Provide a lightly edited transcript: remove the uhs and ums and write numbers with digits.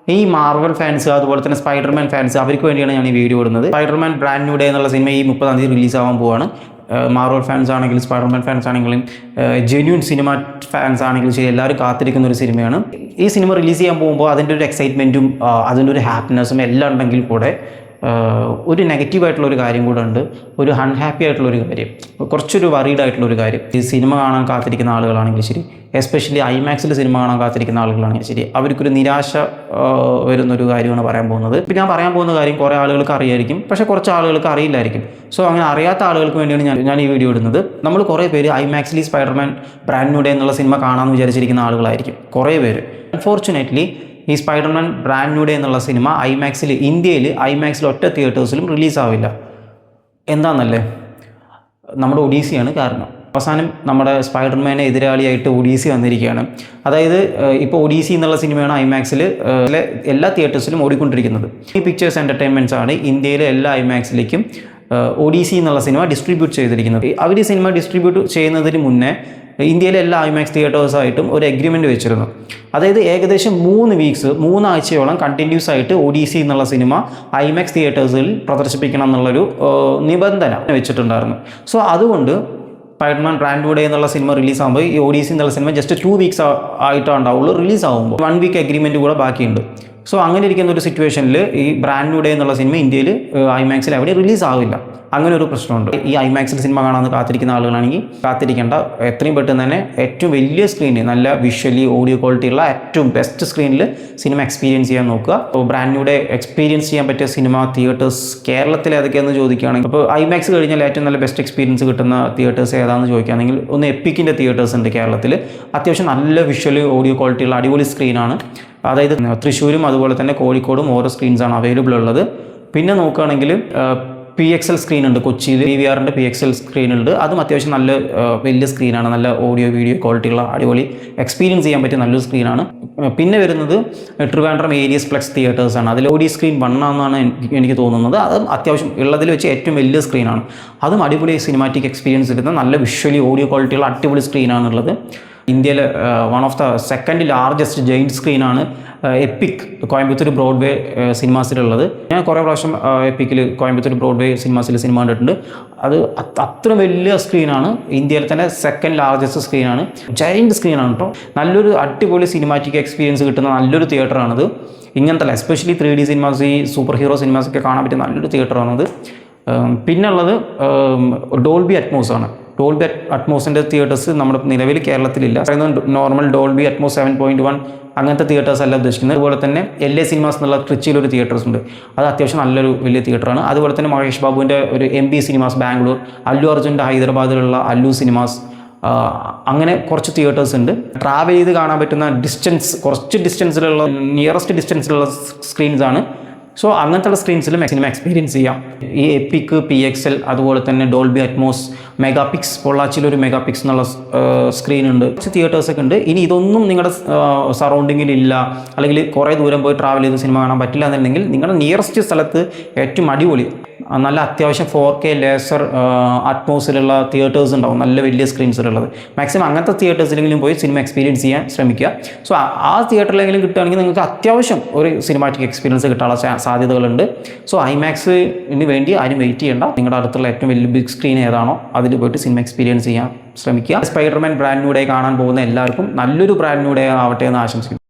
ഈ Marvel fans അതുപോലെ തന്നെ സ്പൈഡർമാൻ ഫാൻസ് അവർക്ക് വേണ്ടിയാണ് ഞാൻ ഈ വീഡിയോ ഇടുന്നത്. സ്പൈഡർമാൻ ബ്രാൻഡ് ന്യൂ ഡേ എന്നുള്ള സിനിമ ഈ 30-ാം തീയതി റിലീസാവാൻ പോവാണ്. മാർവൽ ഫാൻസ് ആണെങ്കിലും സ്പൈഡർമാൻ ഫാൻസ് ആണെങ്കിലും ജെന്യൂൻ സിനിമ ഫാൻസ് ആണെങ്കിലും ശരി, എല്ലാവരും കാത്തിരിക്കുന്ന ഒരു സിനിമയാണ്. ഈ സിനിമ റിലീസ് ചെയ്യാൻ പോകുമ്പോൾ അതിൻ്റെ ഒരു എക്സൈറ്റ്മെൻറ്റും അതിൻ്റെ ഒരു ഹാപ്പിനെസ്സും എല്ലാം ഉണ്ടെങ്കിൽ കൂടെ ഒരു നെഗറ്റീവായിട്ടുള്ളൊരു കാര്യം കൂടെ ഉണ്ട്, ഒരു അൺഹാപ്പി ആയിട്ടുള്ളൊരു കാര്യം, കുറച്ചൊരു വറീഡ് ആയിട്ടുള്ളൊരു കാര്യം. ഈ സിനിമ കാണാൻ കാത്തിരിക്കുന്ന ആളുകളാണെങ്കിൽ ശരി, എസ്പെഷ്യലി ഐമാക്സിൽ സിനിമ കാണാൻ കാത്തിരിക്കുന്ന ആളുകളാണെങ്കിൽ ശരി, അവർക്കൊരു നിരാശ വരുന്നൊരു കാര്യമാണ് പറയാൻ പോകുന്നത്. ഇപ്പം ഞാൻ പറയാൻ പോകുന്ന കാര്യം കുറേ ആളുകൾക്ക് അറിയായിരിക്കും, പക്ഷേ കുറച്ച് ആളുകൾക്ക് അറിയില്ലായിരിക്കും. സോ അങ്ങനെ അറിയാത്ത ആളുകൾക്ക് വേണ്ടിയാണ് ഞാൻ ഈ വീഡിയോ ഇടുന്നത്. നമ്മൾ കുറേ പേര് ഐമാക്സിൽ സ്പൈഡർമാൻ ബ്രാൻഡ് ന്യൂ ഡേ എന്നുള്ള സിനിമ കാണാമെന്ന് വിചാരിച്ചിരിക്കുന്ന ആളുകളായിരിക്കും കുറേ പേര്. അൺഫോർച്ചുനേറ്റ്ലി ഈ സ്പൈഡർമാൻ ബ്രാൻഡ് ന്യൂ ഡേ എന്നുള്ള സിനിമ ഇന്ത്യയിൽ ഐമാക്സിൽ ഒറ്റ തിയേറ്റേഴ്സിലും റിലീസാവില്ല. എന്താണെന്നല്ലേ, നമ്മുടെ ഒഡീസിയാണ് കാരണം. അവസാനം നമ്മുടെ സ്പൈഡർമാനെ എതിരാളിയായിട്ട് ഒഡീസി വന്നിരിക്കുകയാണ്. അതായത് ഇപ്പോൾ ഒഡീസി എന്നുള്ള സിനിമയാണ് ഐമാക്സിൽ എല്ലാ തിയേറ്റേഴ്സിലും ഓടിക്കൊണ്ടിരിക്കുന്നത്. ഈ പിക്ചേഴ്സ് എൻ്റർടൈൻമെൻറ്റ്സ് ആണ് ഇന്ത്യയിലെ എല്ലാ ഐമാക്സിലേക്കും ഒഡീസി എന്നുള്ള സിനിമ ഡിസ്ട്രിബ്യൂട്ട് ചെയ്തിരിക്കുന്നത്. അവർ ഈ സിനിമ ഡിസ്ട്രിബ്യൂട്ട് ചെയ്യുന്നതിന് മുന്നേ ഇന്ത്യയിലെ എല്ലാ ഐമാക്സ് തിയേറ്റേഴ്സായിട്ടും ഒരു എഗ്രിമെൻറ്റ് വെച്ചിരുന്നു. അതായത് ഏകദേശം 3 ആഴ്ചയോളം കണ്ടിന്യൂസ് ആയിട്ട് ഒഡീസി എന്നുള്ള സിനിമ ഐമാക്സ് തിയേറ്റേഴ്സിൽ പ്രദർശിപ്പിക്കണം എന്നുള്ളൊരു നിബന്ധന വെച്ചിട്ടുണ്ടായിരുന്നു. സോ അതുകൊണ്ട് സ്പൈഡർമാൻ ബ്രാൻഡ് ന്യൂ ഡേ എന്നുള്ള സിനിമ റിലീസാകുമ്പോൾ ഈ ഒഡീസി എന്നുള്ള സിനിമ ജസ്റ്റ് 2 വീക്സ് ആയിട്ടാണ് ഉണ്ടാവുള്ളൂ. റിലീസാകുമ്പോൾ 1 വീക്ക് എഗ്രിമെൻറ്റ് കൂടെ ബാക്കിയുണ്ട്. സോ അങ്ങനെ ഇരിക്കുന്ന ഒരു സിറ്റുവേഷനിൽ ഈ ബ്രാൻഡ് ന്യൂ ഡേ എന്നുള്ള സിനിമ ഇന്ത്യയിൽ ഐമാക്സിൽ എവിടെ റിലീസാവില്ല. അങ്ങനെ ഒരു പ്രശ്നമുണ്ട്. ഈ ഐമാക്സിൽ സിനിമ കാണാമെന്ന് കാത്തിരിക്കുന്ന ആളുകളാണെങ്കിൽ കാത്തിരിക്കേണ്ട, എത്രയും പെട്ടെന്ന് തന്നെ ഏറ്റവും വലിയ സ്ക്രീനിൽ നല്ല വിഷ്വലി ഓഡിയോ ക്വാളിറ്റി ഉള്ള ഏറ്റവും ബെസ്റ്റ് സ്ക്രീനിൽ സിനിമ എക്സ്പീരിയൻസ് ചെയ്യാൻ നോക്കുക. അപ്പോൾ ബ്രാൻഡ് ന്യൂ ഡേ എക്സ്പീരിയൻസ് ചെയ്യാൻ പറ്റിയ സിനിമ തിയേറ്റേഴ്സ് കേരളത്തിൽ ഏതൊക്കെയാണെന്ന് ചോദിക്കുകയാണെങ്കിൽ, അപ്പോൾ ഐമാക്സ് കഴിഞ്ഞാൽ ഏറ്റവും നല്ല ബെസ്റ്റ് എക്സ്പീരിയൻസ് കിട്ടുന്ന തിയേറ്റേഴ്സ് ഏതാണെന്ന് ചോദിക്കുകയാണെങ്കിൽ ഒന്ന് എപ്പിക്കിൻ്റെ തിയേറ്റേഴ്സ് ഉണ്ട് കേരളത്തിൽ. അത്യാവശ്യം നല്ല വിഷ്വലി ഓഡിയോ ക്വാളിറ്റി ഉള്ള അടിപൊളി സ്ക്രീനാണ്. അതായത് തൃശ്ശൂരും അതുപോലെ തന്നെ കോഴിക്കോടും ഓരോ സ്ക്രീൻസാണ് അവൈലബിൾ ഉള്ളത്. പിന്നെ നോക്കുകയാണെങ്കിൽ PXL സ്ക്രീൻ ഉണ്ട് കൊച്ചിയിൽ, PVRൻ്റെ PXL സ്ക്രീനുണ്ട്. അതും അത്യാവശ്യം നല്ല വലിയ സ്ക്രീനാണ്, നല്ല ഓഡിയോ വീഡിയോ ക്വാളിറ്റിയുള്ള അടിപൊളി എക്സ്പീരിയൻസ് ചെയ്യാൻ പറ്റിയ നല്ലൊരു സ്ക്രീനാണ്. പിന്നെ വരുന്നത് ട്രിവാൻഡ്രം ഏരിയസ് പ്ലക്സ് തിയേറ്റേഴ്സാണ്. അതിൽ OD സ്ക്രീൻ 1 ആണെന്നാണ് എനിക്ക് തോന്നുന്നത്. അതും അത്യാവശ്യം ഉള്ളതിൽ വെച്ച് ഏറ്റവും വലിയ സ്ക്രീനാണ്. അതും അടിപൊളി സിനിമാറ്റിക് എക്സ്പീരിയൻസ് കിട്ടുന്ന നല്ല വിഷ്വലി ഓഡിയോ ക്വാളിറ്റിയുള്ള അടിപൊളി സ്ക്രീനാണുള്ളത്. ഇന്ത്യയിൽ one of the second largest giant സ്ക്രീനാണ് എപ്പിക് കോയമ്പത്തൂർ ബ്രോഡ്വേ സിനിമാസിലുള്ളത്. ഞാൻ കുറേ പ്രാവശ്യം എപ്പിക്കിൽ കോയമ്പത്തൂർ ബ്രോഡ്വേ സിനിമാസിൽ സിനിമ കണ്ടിട്ടുണ്ട്. അത് അത്ര വലിയ സ്ക്രീനാണ്, ഇന്ത്യയിൽ തന്നെ സെക്കൻഡ് ലാർജസ്റ്റ് സ്ക്രീനാണ്, ജെയിൻറ്റ് സ്ക്രീനാണ് കേട്ടോ. നല്ലൊരു അടിപൊളി സിനിമാറ്റിക് എക്സ്പീരിയൻസ് കിട്ടുന്ന നല്ലൊരു തിയേറ്ററാണത്. ഇങ്ങനത്തെ എസ്പെഷ്യലി 3D സിനിമാസ്, ഈ സൂപ്പർ ഹീറോ സിനിമാസൊക്കെ കാണാൻ പറ്റിയ നല്ലൊരു തിയേറ്ററാണത്. പിന്നുള്ളത് ഡോൾബി അറ്റ്മോസ് ആണ്. ഡോൾബി അറ്റ്മോസിൻ്റെ തിയേറ്റേഴ്സ് നമ്മുടെ നിലവിൽ കേരളത്തിലില്ല. നോർമൽ ഡോൾബി അറ്റ്മോസ് 7.1 അങ്ങനത്തെ തിയേറ്റേഴ്സ് അല്ല ഉദ്ദേശിക്കുന്നത്. അതുപോലെ തന്നെ LA സിനിമാസ് എന്നുള്ള ട്രിച്ചിയിലൊരു തിയേറ്റേഴ്സ് ഉണ്ട്. അത് അത്യാവശ്യം നല്ലൊരു വലിയ തിയേറ്ററാണ്. അതുപോലെ തന്നെ മഹേഷ് ബാബുവിൻ്റെ ഒരു MB സിനിമാസ് ബാംഗ്ലൂർ, അല്ലു അർജുൻ്റെ ഹൈദരാബാദിലുള്ള അല്ലു സിനിമാസ്, അങ്ങനെ കുറച്ച് തിയേറ്റേഴ്സ് ഉണ്ട്. ട്രാവൽ ചെയ്ത് കാണാൻ പറ്റുന്ന കുറച്ച് ഡിസ്റ്റൻസിലുള്ള നിയറസ്റ്റ് ഡിസ്റ്റൻസിലുള്ള സ്ക്രീൻസാണ്. സോ അങ്ങനത്തെ സ്ക്രീൻസിലും സിനിമ എക്സ്പീരിയൻസ് ചെയ്യാം. ഈ എപ്പിക്ക്, PXL, അതുപോലെ തന്നെ ഡോൾബി അറ്റ്മോസ്, മെഗാപിക്സ്, പൊള്ളാച്ചിയിലൊരു മെഗാപിക്സ് എന്നുള്ള സ്ക്രീൻ ഉണ്ട്. കുറച്ച് തിയേറ്റേഴ്സൊക്കെ ഉണ്ട്. ഇനി ഇതൊന്നും നിങ്ങളുടെ സറൗണ്ടിങ്ങിലില്ല, അല്ലെങ്കിൽ കുറേ ദൂരം പോയി ട്രാവൽ ചെയ്ത് സിനിമ കാണാൻ പറ്റില്ല എന്നുണ്ടെങ്കിൽ നിങ്ങളുടെ നിയറസ്റ്റ് സ്ഥലത്ത് ഏറ്റവും അടിപൊളി നല്ല അത്യാവശ്യം 4K ലേസർ അറ്റ്മോസിലുള്ള തിയേറ്റേഴ്സ് ഉണ്ടാവും, നല്ല വലിയ സ്ക്രീൻസിലുള്ളത്. മാക്സിമം അങ്ങനത്തെ തിയേറ്റേഴ്സിലെങ്കിലും പോയി സിനിമ എക്സ്പീരിയൻസ് ചെയ്യാൻ ശ്രമിക്കുക. സോ ആ തിയേറ്ററിലെങ്കിലും കിട്ടുകയാണെങ്കിൽ നിങ്ങൾക്ക് അത്യാവശ്യം ഒരു സിനിമാറ്റിക് എക്സ്പീരിയൻസ് കിട്ടാനുള്ള സാധ്യതകളുണ്ട്. സോ ഐമാക്സിന് വേണ്ടി ആരും വെയിറ്റ് ചെയ്യേണ്ട. നിങ്ങളുടെ അടുത്തുള്ള ഏറ്റവും വലിയ ബിഗ് സ്ക്രീൻ ഏതാണോ അതിൽ പോയിട്ട് സിനിമ എക്സ്പീരിയൻസ് ചെയ്യാൻ ശ്രമിക്കുക. സ്പൈഡർമാൻ ബ്രാൻഡ് ന്യൂ ഡേ കാണാൻ പോകുന്ന എല്ലാവർക്കും നല്ലൊരു ബ്രാൻഡ് ന്യൂ ഡേ ആവട്ടെ എന്ന് ആശംസിക്കുന്നു.